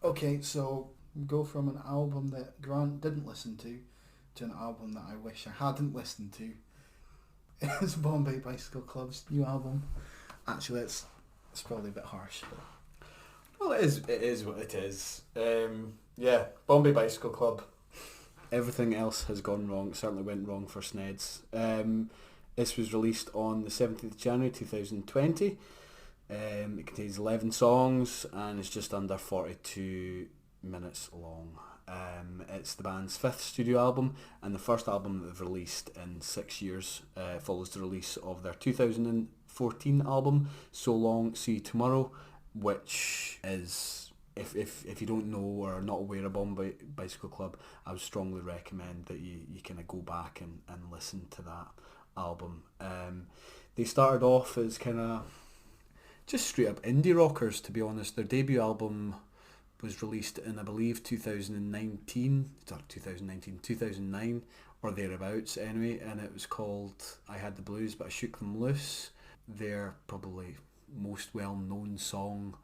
Okay, so go from an album that Grant didn't listen to an album that I wish I hadn't listened to. It's Bombay Bicycle Club's new album. Actually, it's probably a bit harsh, but Well, it is what it is. Yeah, Bombay Bicycle Club. Everything else has gone wrong. It certainly went wrong for Sneds. This was released on the 17th of January 2020. It contains 11 songs and it's just under 42 minutes long. It's the band's 5th studio album and the first album that they've released in 6 years. Follows the release of their 2014 album, So Long, See You Tomorrow, which is, if you don't know or are not aware of Bombay Bicycle Club, I would strongly recommend that you kind of go back and listen to that album. They started off as kind of just straight up indie rockers, to be honest. Their debut album was released in, I believe, 2009 or thereabouts anyway, and it was called I Had the Blues But I Shook Them Loose. Their probably most well known song,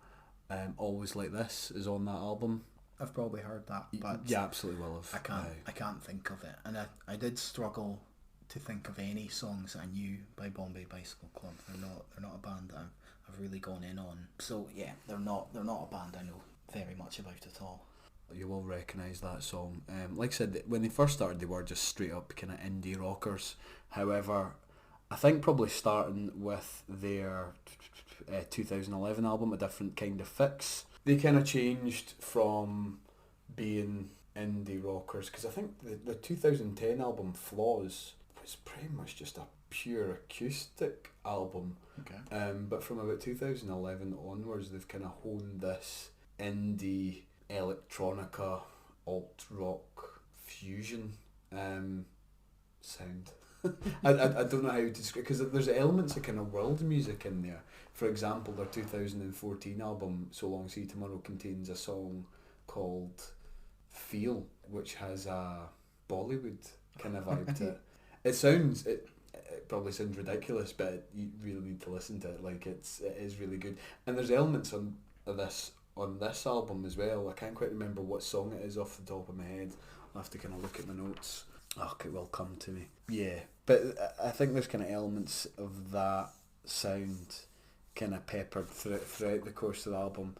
Always Like This, is on that album. I've probably heard that, but you absolutely will have. I can't think of it, and I did struggle to think of any songs I knew by Bombay Bicycle Club. They're not a band that I've really gone in on. So yeah, they're not a band I know very much about at all. You will recognise that song. Like I said, when they first started, they were just straight up kind of indie rockers. However, I think probably starting with their 2011 album, A Different Kind of Fix, they kind of changed from being indie rockers, because I think the 2010 album, Flaws, was pretty much just a pure acoustic album. Okay. But from about 2011 onwards, they've kind of honed this indie electronica alt rock fusion sound. I don't know how to describe, because there's elements of kind of world music in there. For example, their 2014 album, So Long, See You Tomorrow, contains a song called Feel, which has a Bollywood kind of vibe to it. It probably sounds ridiculous, but you really need to listen to it. Like, it is really good. And there's elements on this album as well. I can't quite remember what song it is off the top of my head. I'll have to kind of look at my notes. Oh, it will come to me. Yeah, but I think there's kind of elements of that sound kind of peppered throughout the course of the album.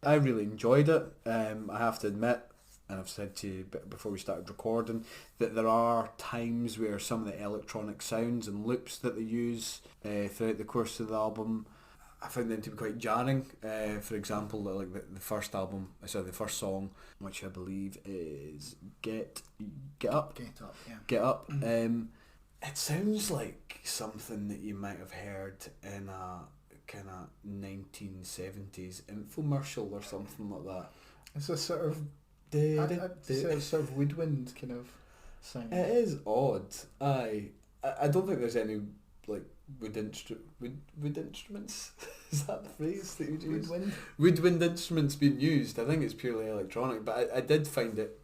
I really enjoyed it. I have to admit, and I've said to you before we started recording, that there are times where some of the electronic sounds and loops that they use throughout the course of the album, I found them to be quite jarring. For example, like the first song, which I believe is Get Up. Get Up. It sounds like something that you might have heard in a kind of 1970s infomercial or something like that. It's a sort of I'd sort of woodwind kind of sound. It is odd. I don't think there's any like wood instruments. Is that the phrase that you use? Woodwind instruments being used. I think it's purely electronic, but I did find it.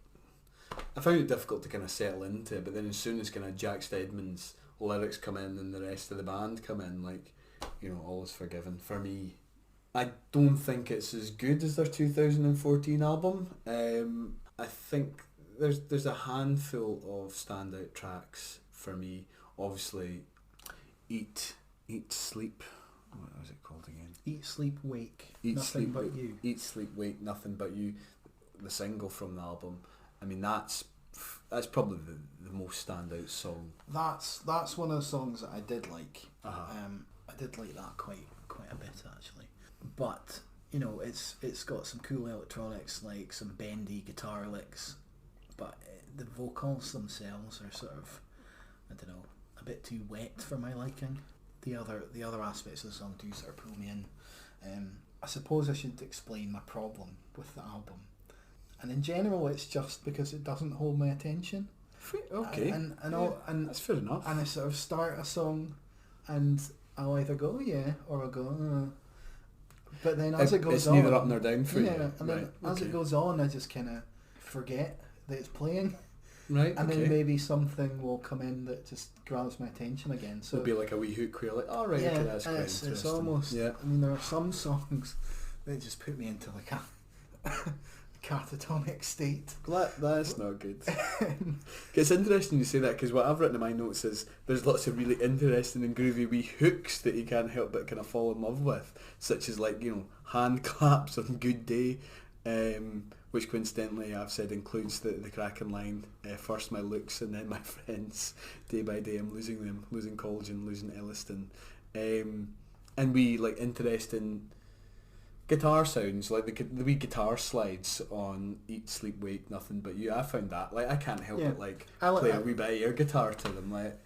I found it difficult to kind of settle into. But then as soon as kind of Jack Steadman's lyrics come in and the rest of the band come in, like, you know, all is forgiven for me. I don't think it's as good as their 2014 album. I think there's a handful of standout tracks for me. Obviously, Eat, Sleep. What was it called again? Eat, Sleep, Wake. Eat, Nothing Sleep, But You. Eat, Sleep, Wake, Nothing But You. The single from the album. I mean, that's probably the most standout song. That's one of the songs that I did like. Uh-huh. I did like that quite a bit actually. But you know, it's got some cool electronics, like some bendy guitar licks, but the vocals themselves are sort of, I don't know, a bit too wet for my liking. The other aspects of the song do sort of pull me in. I suppose I should explain my problem with the album. And in general, it's just because it doesn't hold my attention. Okay. And that's fair enough. And I sort of start a song, and I'll either go yeah or I'll go. But then as it goes it's on, neither up nor down for you. Yeah, and then as it goes on, I just kind of forget that it's playing. Right. And then maybe something will come in that just grabs my attention again. So it'll be like a wee hook where you're like, oh right, yeah, okay, that's quite interesting. It's almost. Yeah. I mean, there are some songs that just put me into like catatonic state. That's not good. It's interesting you say that, because what I've written in my notes is there's lots of really interesting and groovy wee hooks that you can't help but kind of fall in love with, such as like, you know, hand claps on Good Day, which coincidentally I've said includes the cracking line, first my looks and then my friends, day by day I'm losing them, losing collagen, losing Elliston, and we like interesting guitar sounds, like the wee guitar slides on Eat, Sleep, Wake, Nothing But You. I found that, like, I can't help but like play a wee bit of air guitar to them, like.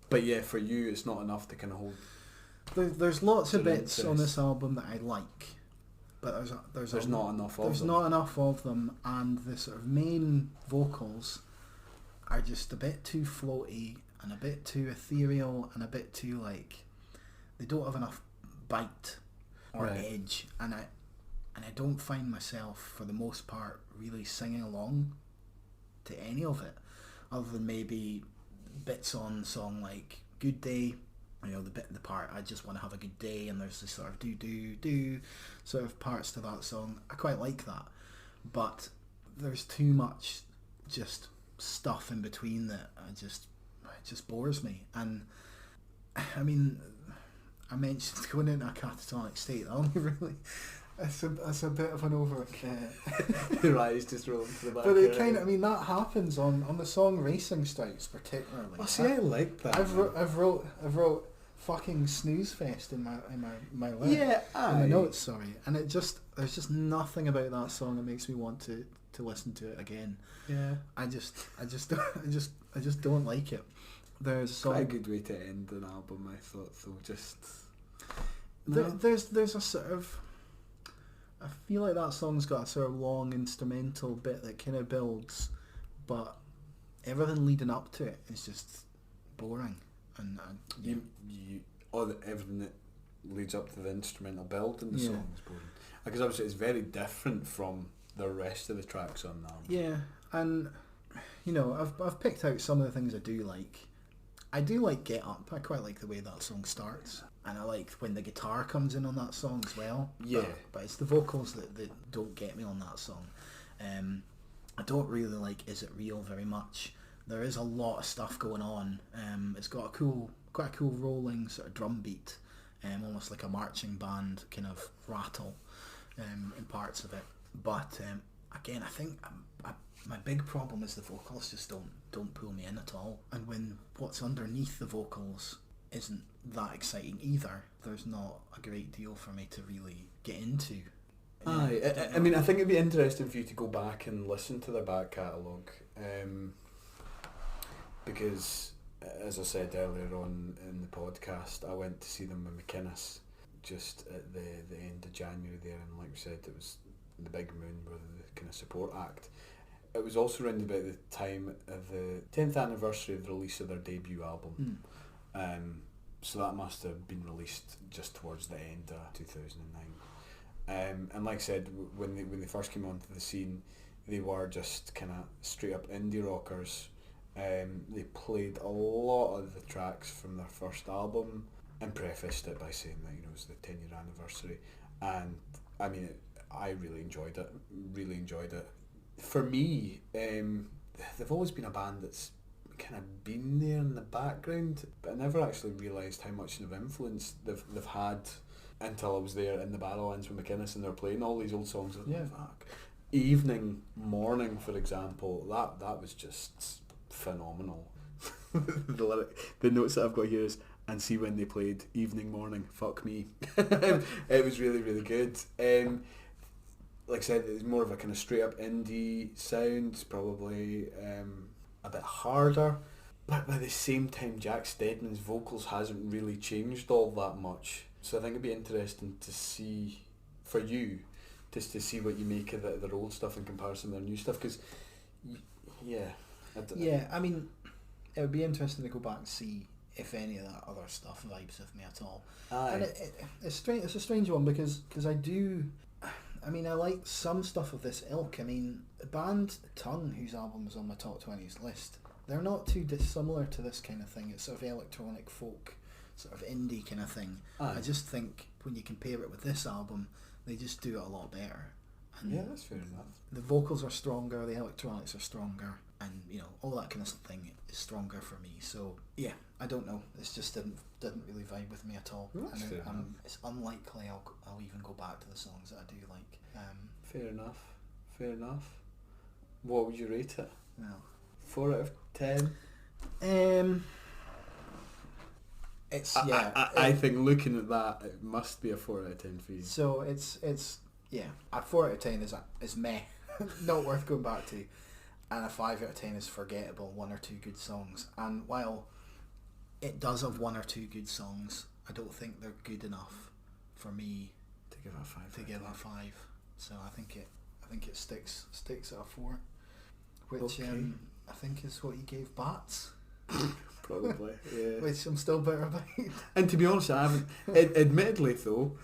But yeah, for you, it's not enough to kind of hold. There's lots of bits on this album that I like, but there's not enough of them. There's not enough of them, and the sort of main vocals are just a bit too floaty and a bit too ethereal and a bit too like, they don't have enough bite or edge, and I don't find myself for the most part really singing along to any of it, other than maybe bits on a song like Good Day, you know, the part I just want to have a good day, and there's this sort of do sort of parts to that song. I quite like that, but there's too much just stuff in between that it just bores me. And I mean, I mentioned going into a catatonic state. That only really, that's a bit of an over. Your eyes just roll to the back. But it kind of, I mean, that happens on the song Racing Stripes particularly. Oh, see, I like that. I've wrote fucking snooze fest in my list. Yeah, in the notes, sorry. And there's just nothing about that song that makes me want to listen to it again. Yeah. I just don't like it. There's a song. Quite a good way to end an album, I thought, though. Just there's a sort of, I feel like that song's got a sort of long instrumental bit that kind of builds, but everything leading up to it is just boring. And everything that leads up to the instrumental build in the song is boring, because obviously it's very different from the rest of the tracks on the album. Yeah, and you know, I've picked out some of the things I do like. I do like Get Up. I quite like the way that song starts, and I like when the guitar comes in on that song as well. Yeah, but it's the vocals that don't get me on that song. I don't really like Is It Real very much. There is a lot of stuff going on. It's got quite a cool rolling sort of drum beat, almost like a marching band kind of rattle in parts of it. But again, I think my big problem is the vocals just don't pull me in at all. And when what's underneath the vocals isn't that exciting either, there's not a great deal for me to really get into. I mean, I think it'd be interesting for you to go back and listen to their back catalogue. Because, as I said earlier on in the podcast, I went to see them in McInnes just at the end of January there, and like we said, it was the Big Moon were the kind of support act. It was also around about the time of the 10th anniversary of the release of their debut album. So that must have been released just towards the end of 2009. And like I said, when they first came onto the scene, they were just kind of straight up indie rockers. They played a lot of the tracks from their first album and prefaced it by saying that, you know, it was the 10-year anniversary. And I mean, I really enjoyed it. For me, they've always been a band that's kind of been there in the background, but I never actually realised how much of influence they've had until I was there in the Barrowlands with McInnes and they're playing all these old songs. Yeah. Fuck. Evening, Morning, for example, that was just phenomenal. The notes that I've got here is, and see when they played Evening, Morning, fuck me. It was really, really good. Like I said, it's more of a kind of straight up indie sound, probably a bit harder, but by the same time Jack Steadman's vocals hasn't really changed all that much, so I think it'd be interesting to see, for you, just to see what you make of their old stuff in comparison to their new stuff, because I mean, it would be interesting to go back and see if any of that other stuff vibes with me at all. And it's strange. It's a strange one because I like some stuff of this ilk. I mean, the band Tongue, whose album is on my top 20s list, they're not too dissimilar to this kind of thing. It's sort of electronic folk, sort of indie kind of thing. I just think when you compare it with this album, they just do it a lot better. And yeah, that's fair enough. the vocals are stronger, the electronics are stronger, and all that kind of thing is stronger for me. So yeah, I don't know. It's just didn't really vibe with me at all. Well, that's fair enough. It's unlikely I'll even go back to the songs that I do like. Fair enough. Fair enough. What would you rate it? Well, 4 out of 10. It's I think looking at that, it must be a 4 out of 10 for you. So it's a 4 out of 10 is meh, not worth going back to, and a 5 out of 10 is forgettable, 1 or 2 good songs. And while it does have 1 or 2 good songs, I don't think they're good enough for me To give it a 5. to give it a 5. So I think it sticks at a 4, which Okay. I think is what you gave Bats, Probably, yeah. which I'm still bitter about. And to be honest, I haven't. Admittedly, though,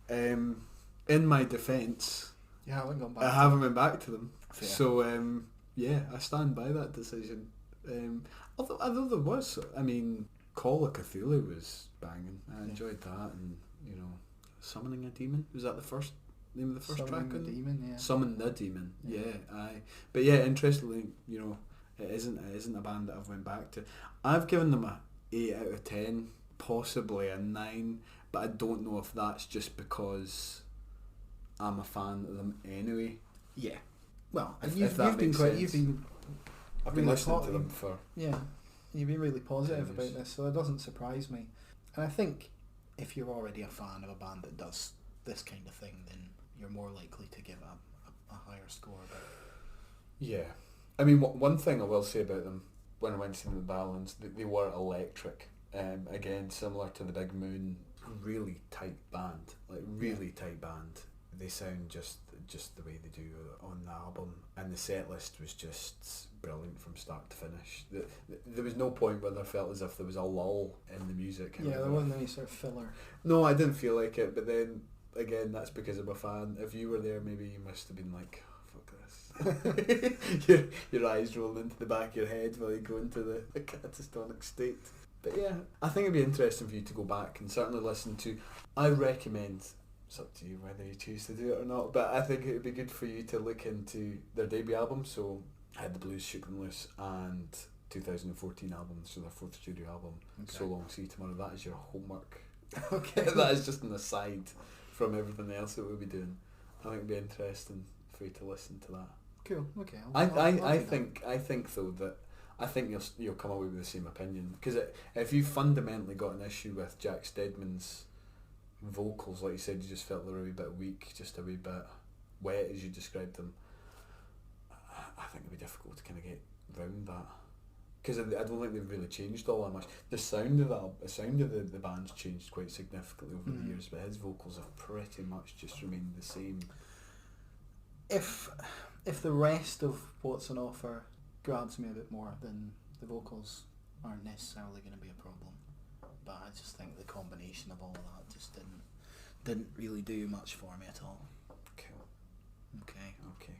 in my defence, You haven't gone back. I haven't been back to them. Fair. So yeah, I stand by that decision. Although there was, I mean, Call of Cthulhu was banging. I enjoyed that, and Summoning a Demon, was that the first name of the first Summoning track? the Demon, yeah. Summon the Demon, Yeah. yeah, aye. But yeah, interestingly, it isn't a band that I've went back to. I've given them a 8 out of 10, possibly a 9, but I don't know if that's just because I'm a fan of them anyway. Yeah. Well, If you've that been makes quite, sense. you've been I've been really listening hot, to them for... yeah, you've been really positive Years. about this, so it doesn't surprise me. And I think if you're already a fan of a band that does this kind of thing, then you're more likely to give a higher score. But Yeah. I mean, one thing I will say about them, when I went to them at the Balance, they were electric. Again, similar to the Big Moon, really tight band, tight band. They sound just the way they do on the album, and the set list was just brilliant from start to finish. There was no point where there felt as if there was a lull in the music. yeah, there wasn't any sort of filler. No, I didn't feel like it, but then again, that's because I'm a fan. If you were there, maybe you must have been like, oh, fuck this. your eyes rolling into the back of your head while you go into the catatonic state. But yeah, I think it'd be interesting for you to go back and certainly listen to. I recommend, it's up to you whether you choose to do it or not, but I think it would be good for you to look into their debut album. So I Had the Blues Shook Them Loose, and 2014 album, so their 4th studio album, Okay. So Long See You Tomorrow. That is your homework. Okay. That is just an aside from everything else that we'll be doing. I think it'd be interesting for you to listen to that. Cool. Okay. I do that. think though that I think you'll come away with the same opinion, because if you fundamentally got an issue with Jack Steadman's vocals, like you said, you just felt they were a wee bit weak, just a wee bit wet as you described them, I think it'd be difficult to kind of get round that, because I don't think they've really changed all that much. The sound of the band's changed quite significantly over the years, but his vocals have pretty much just remained the same. If the rest of what's on offer grabs me a bit more, then the vocals aren't necessarily going to be a problem. But I just think the combination of all of that just didn't really do much for me at all. Cool. Okay. Okay.